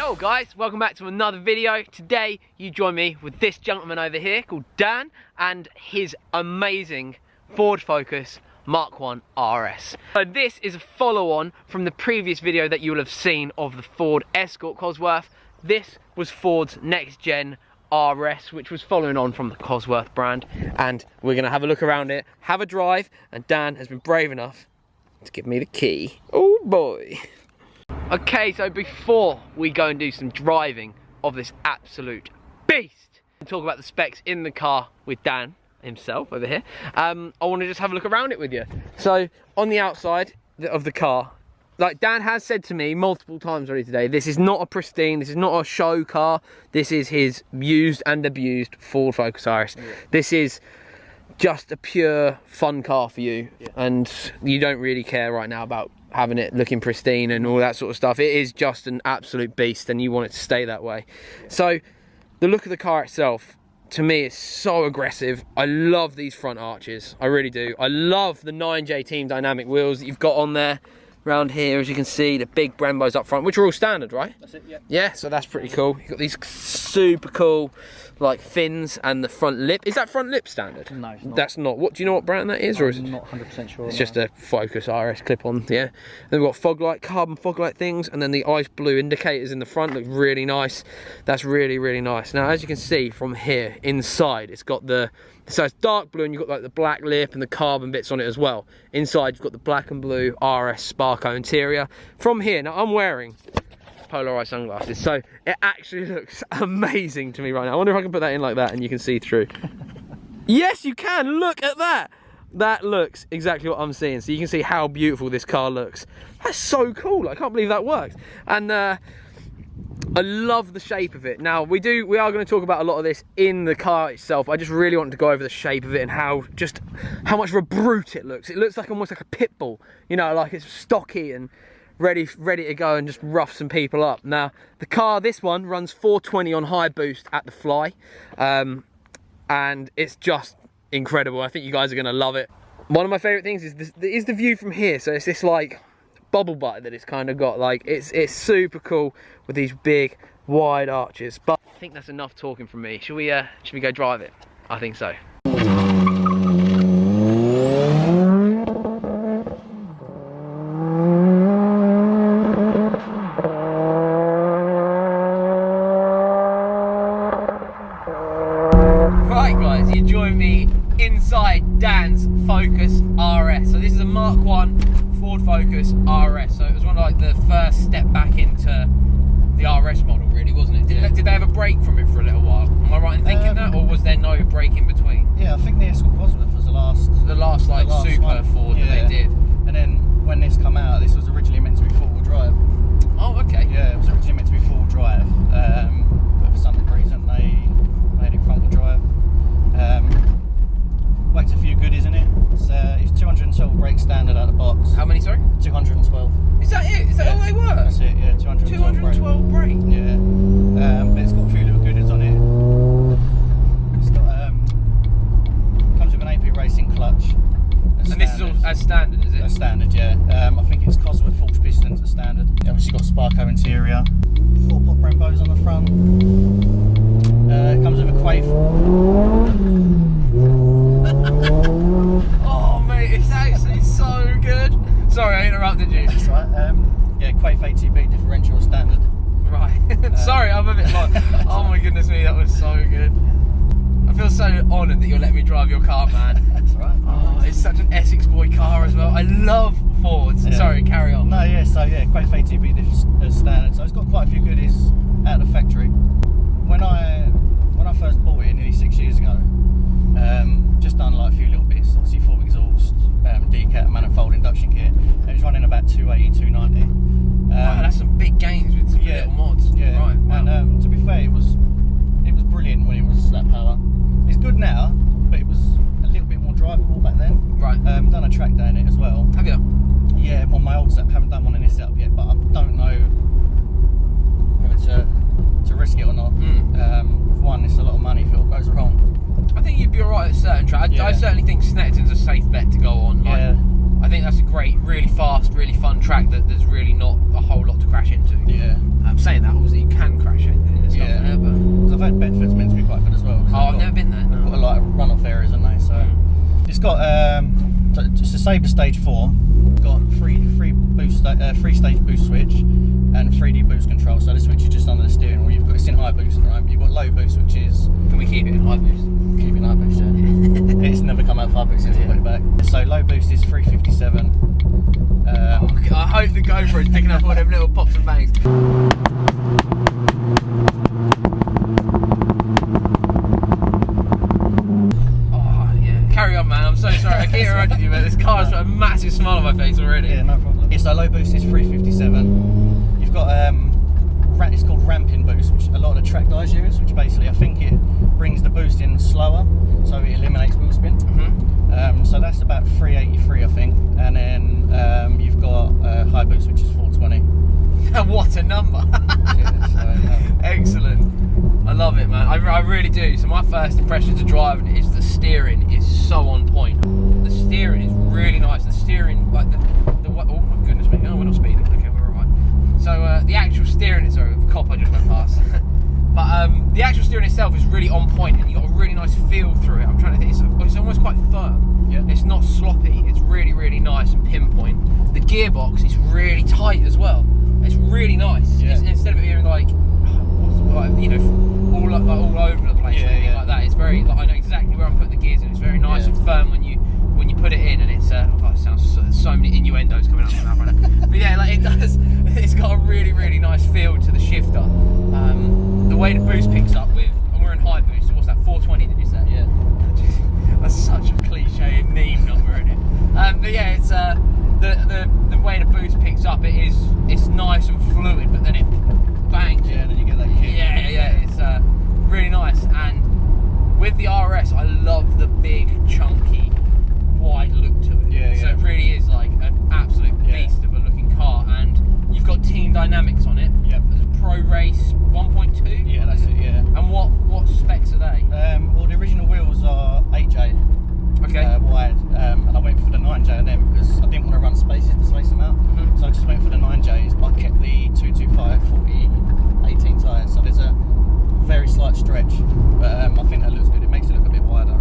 Yo guys, welcome back to another video. Today you join me with this gentleman over here called Dan and his amazing Ford Focus Mk1 RS. So this is a follow-on from the previous video that you will have seen of the Ford Escort Cosworth. This was Ford's next gen RS, which was following on from the Cosworth brand, and we're gonna have a look around it, have a drive, and Dan has been brave enough to give me the key. Oh boy. Okay, so before we go and do some driving of this absolute beast, and talk about the specs in the car with Dan himself over here, I want to just have a look around it with you. So on the outside of the car, like Dan has said to me multiple times already today, this is not a pristine, this is not a show car, this is his used and abused Ford Focus RS. Yeah. This is just a pure fun car for you, and you don't really care right now about having it looking pristine and all that sort of stuff. It is just an absolute beast and you want it to stay that way. So the look of the car itself, to me, is so aggressive. I love these front arches, I really do. I love the 9J Team Dynamic wheels that you've got on there. Around here, as you can see, the big Brembos up front, which are all standard, right? That's it, yeah. Yeah, so that's pretty cool. You've got these super cool, like, fins and the front lip. Is that front lip standard? No, it's not. That's not. What, do you know what brand that is? Or is it? I'm not 100% sure. It's just a Focus RS clip-on, yeah. Then we've got fog light, carbon fog light things, and then the ice blue indicators in the front look really nice. That's really, really nice. Now, as you can see from here, inside, it's got the, so it's dark blue and you've got like the black lip and the carbon bits on it as well. Inside you've got the black and blue RS Sparko interior. From here, now I'm wearing polarized sunglasses, so it actually looks amazing to me right now. I wonder if I can put that in like that and you can see through. Yes, you can, look at that. That looks exactly what I'm seeing. So you can see how beautiful this car looks. That's so cool, I can't believe that worked. And I love the shape of it. Now we are going to talk about a lot of this in the car itself. I just really want to go over the shape of it and how much of a brute it looks. It looks like almost like a pit bull, you know, like it's stocky and ready to go and just rough some people up. Now the car, this one runs 420 on high boost at the fly, and it's just incredible. I think you guys are going to love it. One of my favorite things is the view from here. So it's this like bubble butt that it's kind of got, like it's super cool with these big wide arches. But I think that's enough talking from me. Should we go drive it? I think so. Right guys, you join me inside Dan's Focus RS. So this is a Mk1 Ford Focus RS, so it was one of like the first step back into the RS model, really, wasn't it? Did they have a break from it for a little while? Am I right in thinking that, or was there no break in between? Yeah, I think the Escort Cosworth was the last like super one. Ford that they did. And then when this come out, this was originally meant to be four-wheel drive. Oh, okay. Yeah, it was originally meant to be four-wheel drive, but for some reason they made it front-wheel drive. Whacked a few goodies in it. It's 212 brake standard out of the box. How many, sorry? 212. Is that it? Is that all they were? That's it, yeah, 212 brake. Yeah. But it's got a few little goodies on it. It's got, comes with an AP Racing clutch. And this is all as standard, is it? As standard, yeah. I think it's Cosworth Forged pistons as standard. Obviously got Sparko interior. 4-pot Brembos on the front. It comes with a quaif. Oh mate, it's actually so good. Sorry, I interrupted you. That's right. Yeah, quaif ATB differential standard. Right. Sorry, I'm a bit like, oh my goodness me, that was so good. I feel so honoured that you're letting me drive your car, man. That's right. Oh, it's such an Essex boy car as well. I love Fords. Yeah. Sorry, carry on. No, yeah, so yeah, quaif ATB as standard. So it's got quite a few goodies out of the factory. When I first bought it nearly 6 years ago, just done like a few little bits, obviously full exhaust, decat, manifold, induction kit. And it was running about 280, 290. Wow, that's some big gains with some little mods. Yeah, right. Wow. And to be fair, it was brilliant when it was that power. It's good now, but it was a little bit more drivable back then. Right. Done a track day in it as well. Have you? Yeah, on my old setup. Haven't done one in this setup yet, but I don't know whether to risk it or not. For one, it's a lot of money if it all goes wrong. I think you'd be alright at certain tracks. I certainly think Snetterton's a safe bet to go on. Like, yeah. I think that's a great, really fast, really fun track that there's really not a whole lot to crash into. Yeah. Saying that, obviously you can got it's a Sabre Stage 4. Got three stage boost switch and 3D boost control. So the switch is just under the steering wheel. You've got it's in high boost, right? You've got low boost, which is. Can we keep it in high boost? Keep it in high boost, yeah. It's never come out of high boost since you put it back. So low boost is 357. I hope the GoPro is picking up all them little pops and bangs. Carry on, man. I'm so sorry. I keep interrupting you, but this car's got a massive smile on my face already. Yeah, no problem. Yeah, so low boost is 357. You've got it's called ramping boost, which a lot of the track guys use. Which basically, I think it brings the boost in slower, so it eliminates wheel spin. So that's about 383, I think. And then you've got high boost, which is 420. What a number! Yeah, so, excellent. I love it, man. I really do. So my first impressions of driving is the steering is so on point. The steering is really nice. The steering, like the oh my goodness me. No, we're not speeding. Okay, we're alright. So the actual steering, sorry, the cop I just went past. But the actual steering itself is really on point, and you got a really nice feel through it. I'm trying to think. It's almost quite firm. Yeah. It's not sloppy. It's really, really nice and pinpoint. The gearbox is really tight as well. It's really nice. Yeah. Instead of it being like, you know, all over the place, like that. It's very. Like, I know exactly where I'm putting the gears in. It's very nice and firm when you put it in, and it's. It sounds so many innuendos coming up from that right now. But yeah, like it does. It's got a really, really nice feel to the shifter. The way the boost picks up with, and we're in high boost. So what's that? 420? Did you say? Yeah. That's such a cliche and neat number, isn't it? But yeah, it's the way the boost picks up. It's nice and fluid, but then it bangs. Yeah, then you get that kick. Yeah. It's really nice. And with the RS, I love the big, chunky, wide look to it. Yeah. So it really is like an absolute beast of a looking car. And you've got Team Dynamics on it. Yep. There's a Pro Race 1.2. Yeah, that's it. Yeah. And what specs are they? Well, the original wheels are 8J. Okay. Wide, and I went for the 9J on them because I didn't want to run spaces to space them out. So I just went for the 9Js, but I kept the 225 40 18 tyres. So there's a very slight stretch, but I think that looks good. It makes it look a bit wider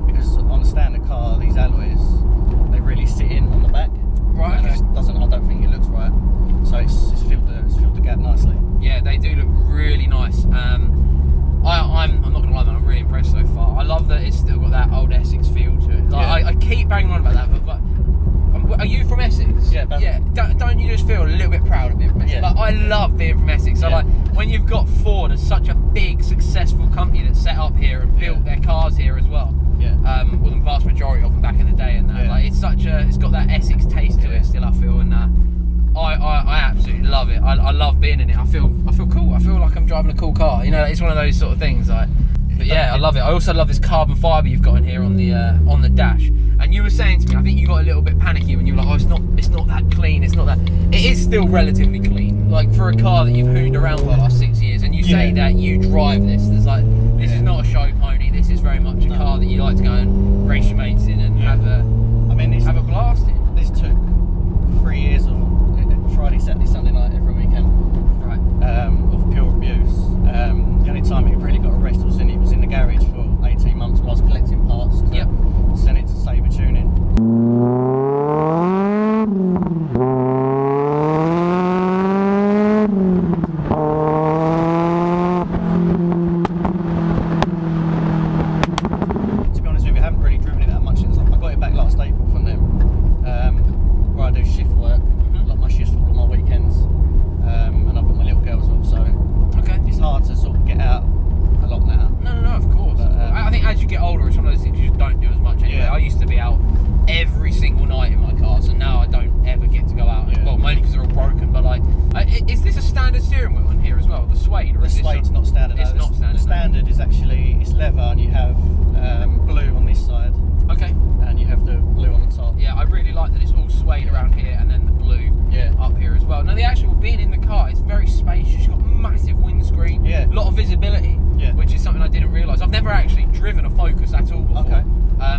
because on a standard car, these alloys they really sit in on the back. Right. And it doesn't. I don't think it looks right. So it's filled the gap nicely. Yeah, they do look really nice. I'm not gonna lie, man. I'm really impressed so far. I love that it's still got that old Essex feel to it. Like, I keep banging on about that, but are you from Essex? Yeah. Yeah. Don't you just feel a little bit proud of being from Essex? Yeah. Like, I love being from Essex. So like when you've got Ford as such a big, successful company that set up here and built their cars here as well. Yeah. Well, the vast majority of them back in the day, and that. Like it's got that Essex taste to it still. I feel, and I absolutely love it. I love being in it. I feel cool. I feel like I'm driving a cool car. You know, it's one of those sort of things. Like, but yeah, I love it. I also love this carbon fibre you've got in here on the dash. And you were saying to me, I think you got a little bit panicky when you were like, oh, it's not that clean. It's not that. It is still relatively clean. Like for a car that you've hooned around for the last 6 years, and you say that you drive this. There's like, this is not a show pony. This is very much a car that you like to go and race your mates in and have a blast in. This took 3 years of Friday, Saturday, Sunday night every weekend. Right. Of pure abuse. The only time it really got a rest was in the garage for 18 months while I was collecting parts to send it to Sabre Tuning. To be honest with you, I haven't really driven it that much since I got it back last April from them. Where I do shift work. Like my shifts fall on my weekends, and I've got my little girl as well, so it's hard to sort of get out a lot now. No, of course. But, I think as you get older, it's one of those things you just don't do as much anyway. I used to be out every single night in my car, so now I don't ever get to go out. Well, mainly because they're all broken, but like, is this a standard steering wheel in here as well? The suede? Or the suede's not standard. It's not standard. The standard is actually, it's leather, and you have blue on this side. Okay. And you have the blue on the top. Yeah, I really like that it's all suede around here, and then the blue up here as well. Now the actual being in the car, it's very spacious. You've got a massive windscreen, a lot of visibility, which is something I didn't realise. I've never actually driven a Focus at all before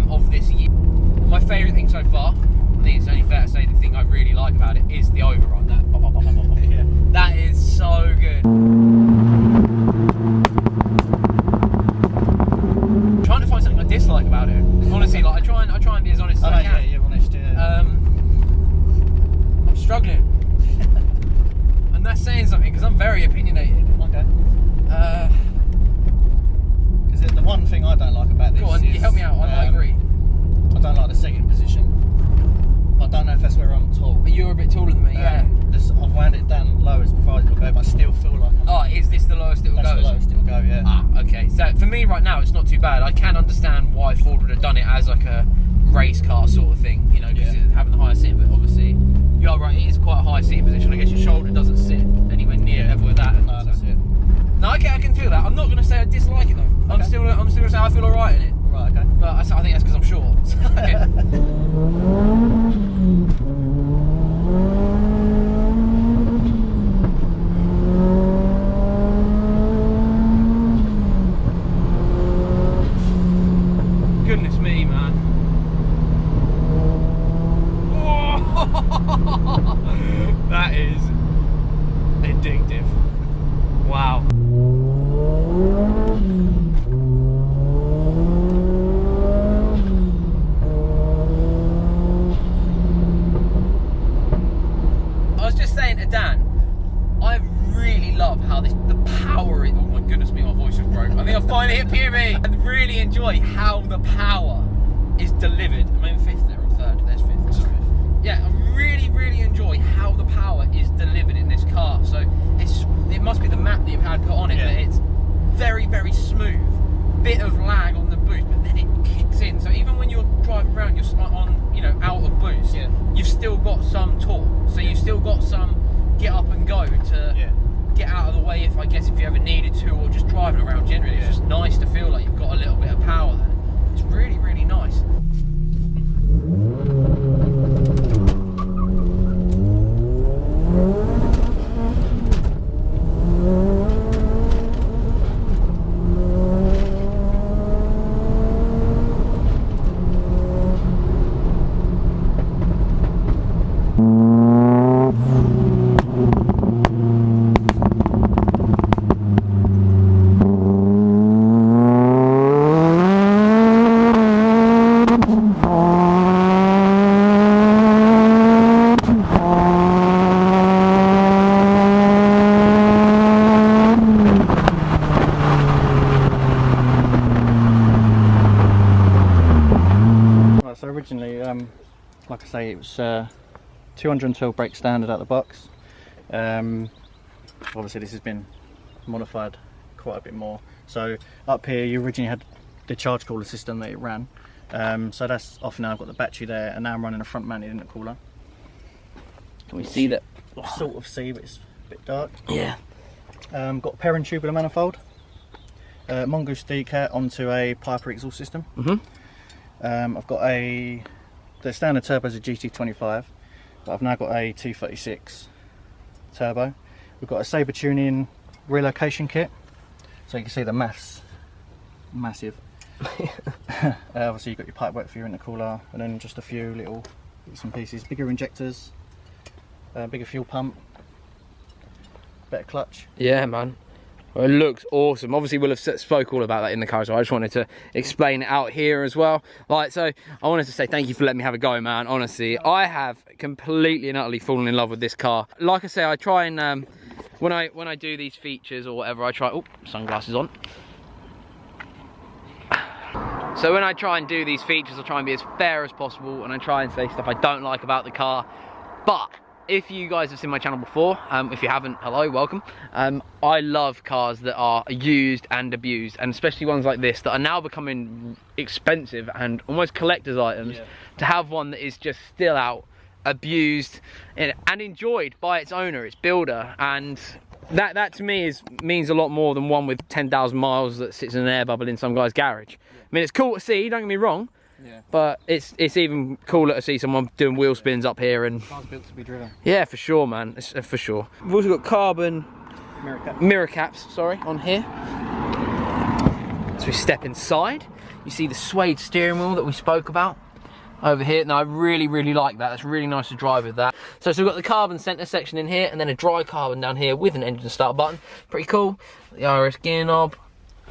of this year. My favourite thing so far, I think it's only fair to say the thing I really like about it is the overrun. That is so good. I'm trying to find something I dislike about it. Honestly, like I try try and be as honest as I can. Yeah, you're honest, yeah. I'm struggling. And that's saying something, because I'm very opinionated. Okay. Because the one thing I don't like about this Go on, you help me out, I agree. I don't like the seating position. I don't know if that's where I'm tall. But you're a bit taller than me, yeah. I've wound it down low as far as it'll go, but I still feel like I'm... Oh, is this the lowest it'll go? That's the lowest it'll go, yeah. Ah, okay. So for me right now, it's not too bad. I can understand why Ford would have done it as like a race car sort of thing, you know, because it's having the higher seat, but obviously, you are right, it is quite a high seat position. I guess your shoulder doesn't sit anywhere near level with that. No, that's it. No, okay, I can feel that. I'm not going to say I dislike it though. Okay. I'm still going to say I feel alright in it. Right, okay. But I think that's because I'm short. Goodness me, man. That is addictive. Wow. I was just saying to Dan, I really love how the power is, oh my goodness me, my voice is broke. I think I finally hit puberty. I really enjoy how the power is delivered. Am I in fifth there or third? There's fifth. Sorry. Yeah, I really enjoy how the power is delivered in this car. So it must be the map that you've had put on it, that it's very smooth. Bit of lag on the boost, but then it kicks in. So even when you're driving around, you're on, you know, out of boost, you've still got some torque. So you've still got some get up and go to get out of the way if you ever needed to, or just driving around generally. It's just nice to feel like you've got a little bit of power there. It's really nice. So originally, like I say, it was 212 brake standard out the box. Obviously this has been modified quite a bit more. So up here you originally had the charge cooler system that it ran. So that's off now. I've got the battery there, and now I'm running a front mounted intercooler. Can we see that? Sort of see, but it's a bit dark. Yeah. Got a pairing tubular manifold, Mongoose decat onto a Piper exhaust system. I've got the standard turbo is a GT25, but I've now got a 236 turbo. We've got a Sabre tuning relocation kit, so you can see the mass massive. Obviously you've got your pipework for your intercooler, and then just a few little bits and pieces, bigger injectors, bigger fuel pump, better clutch. Yeah, man. Well, it looks awesome. Obviously we'll have spoke all about that in the car, so I just wanted to explain it out here as well. Like, so I wanted to say thank you for letting me have a go, man. Honestly, I have completely and utterly fallen in love with this car. Like I say, I try and when I do these features or whatever, I try. Oh, sunglasses on. So when I try and do these features, I try and be as fair as possible, and I try and say stuff I don't like about the car. But if you guys have seen my channel before, if you haven't, hello, welcome. I love cars that are used and abused, and especially ones like this that are now becoming expensive and almost collector's items. To have one that is just still out, abused, and enjoyed by its owner, its builder, and that to me means a lot more than one with 10,000 miles that sits in an air bubble in some guy's garage. I mean, it's cool to see, don't get me wrong. But it's even cooler to see someone doing wheel spins up here, and Car's built to be driven. Yeah, for sure, man. It's, for sure. We've also got carbon mirror caps, sorry, on here. So we step inside. You see the suede steering wheel that we spoke about over here. Now I really like that. That's really nice to drive with that. So we've got the carbon center section in here, and then a dry carbon down here with an engine start button. Pretty cool. The RS gear knob.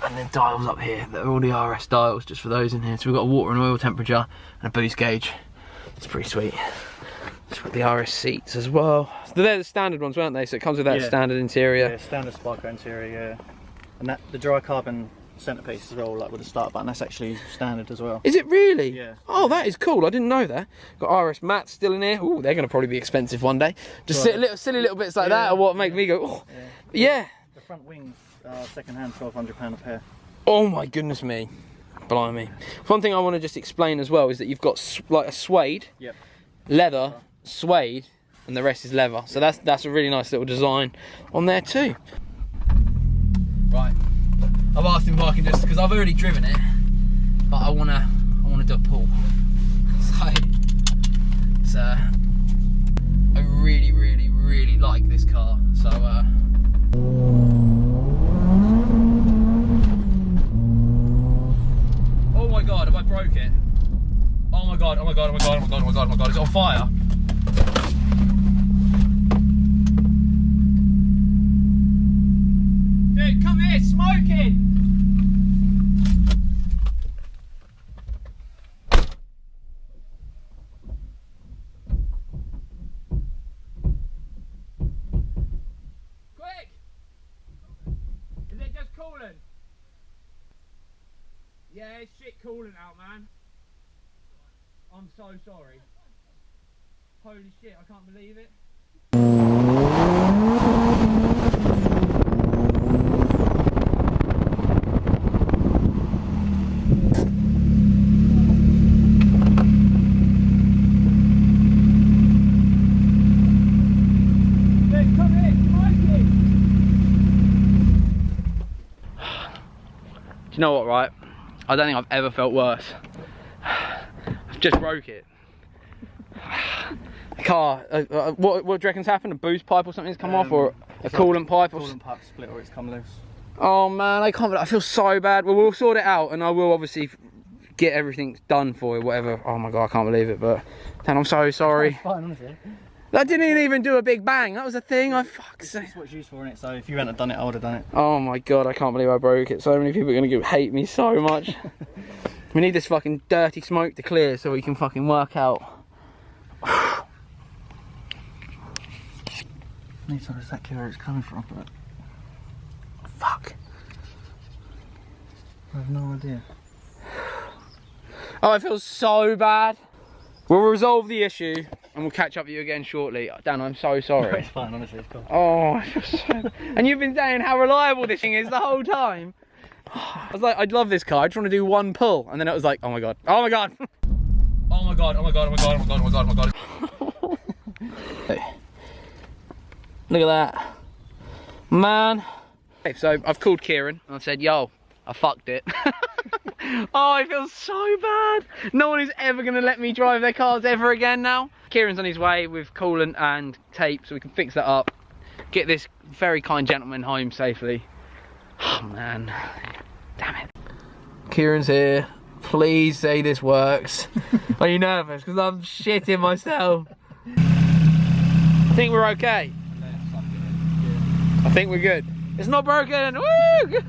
And then dials up here, they're all the RS dials, just for those in here. So we've got a water and oil temperature and a boost gauge. It's pretty sweet. It's got the RS seats as well. So they're the standard ones, weren't they? So it comes with that standard interior. Yeah, standard Sparko interior, yeah. And that the dry carbon centerpiece as well, like with the start button, that's actually standard as well. Is it really? Yeah. Oh, that is cool. I didn't know that. Got RS mats still in here. Oh, they're going to probably be expensive one day. Just silly little bits like that are what make me go, oh. Yeah. The front wings are second hand, £1,200 a pair. Oh my goodness me. Blimey. One thing I want to just explain as well is that you've got like a suede, leather, suede, and the rest is leather. So that's a really nice little design on there too. Right. I've asked him if I can just, because I've already driven it, but I wanna do a pull. So it's I really like this car. So oh my god, have I broke it? Oh my god, oh my god, oh my god, oh my god, oh my god, oh my god, is it on fire? Dude, come here, smoking! Quick! Is it just coolant? Yeah, it's shit coolant out, man. I'm so sorry. Holy shit, I can't believe it. Do you know what, right? I don't think I've ever felt worse. I've just broke it. The car, what do you reckon's happened? A boost pipe or something's come off, or a coolant pipe? Coolant pipe split, or it's come loose. Oh man, I feel so bad. Well, we'll sort it out, and I will obviously get everything done for you, whatever. Oh my god, I can't believe it, but Dan, I'm so sorry. It's fine, honestly. That didn't even do a big bang. That was a thing. Fuck's sake. It's what it's used for, innit? So if you hadn't have done it, I would have done it. Oh my god, I can't believe I broke it. So many people are gonna hate me so much. We need this fucking dirty smoke to clear so we can fucking work out. I need to know exactly where it's coming from, but fuck. I have no idea. Oh, I feel so bad. We'll resolve the issue and we'll catch up with you again shortly. Dan, I'm so sorry. It's fine, honestly, it's cool. Oh, I feel so... And you've been saying how reliable this thing is the whole time. I was like, I'd love this car. I just want to do one pull, and then it was like, oh my god, oh my god, oh my god, oh my god, oh my god, oh my god, oh my god, oh my god. Hey. Look at that, man. Okay, so I've called Kieran and I said, yo, I fucked it. Oh, I feel so bad. No one is ever going to let me drive their cars ever again now. Kieran's on his way with coolant and tape, so we can fix that up. Get this very kind gentleman home safely. Oh man, damn it. Kieran's here. Please say this works. Are you nervous? Because I'm shitting myself. I think we're okay. I think we're good. It's not broken. Woo!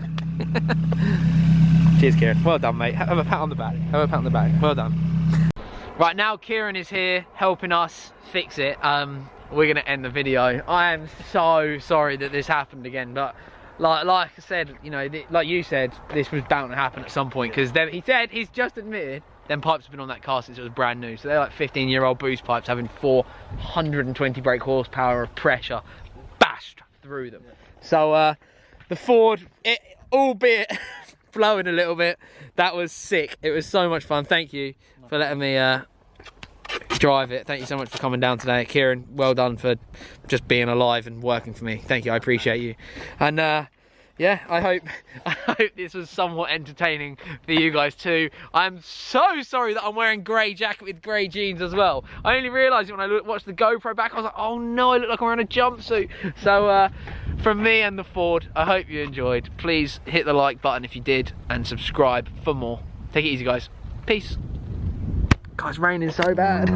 Cheers, Kieran. Well done, mate. Have a pat on the back. Have a pat on the back. Well done. Right, now Kieran is here helping us fix it. We're gonna end the video. I am so sorry that this happened again, but like I said, you know, like you said, this was bound to happen at some point, because he said, he's just admitted, them pipes have been on that car since it was brand new. So they're like 15-year-old boost pipes having 420 brake horsepower of pressure bashed through them. So the Ford, albeit blowing a little bit, that was sick. It was so much fun. Thank you for letting me drive it. Thank you so much for coming down today. Kieran, well done for just being alive and working for me. Thank you, I appreciate you. And yeah, I hope this was somewhat entertaining for you guys too. I'm so sorry that I'm wearing grey jacket with grey jeans as well. I only realised when I watched the GoPro back, I was like, oh no, I look like I'm wearing a jumpsuit. So from me and the Ford, I hope you enjoyed. Please hit the like button if you did, and subscribe for more. Take it easy, guys. Peace. God, it's raining so bad.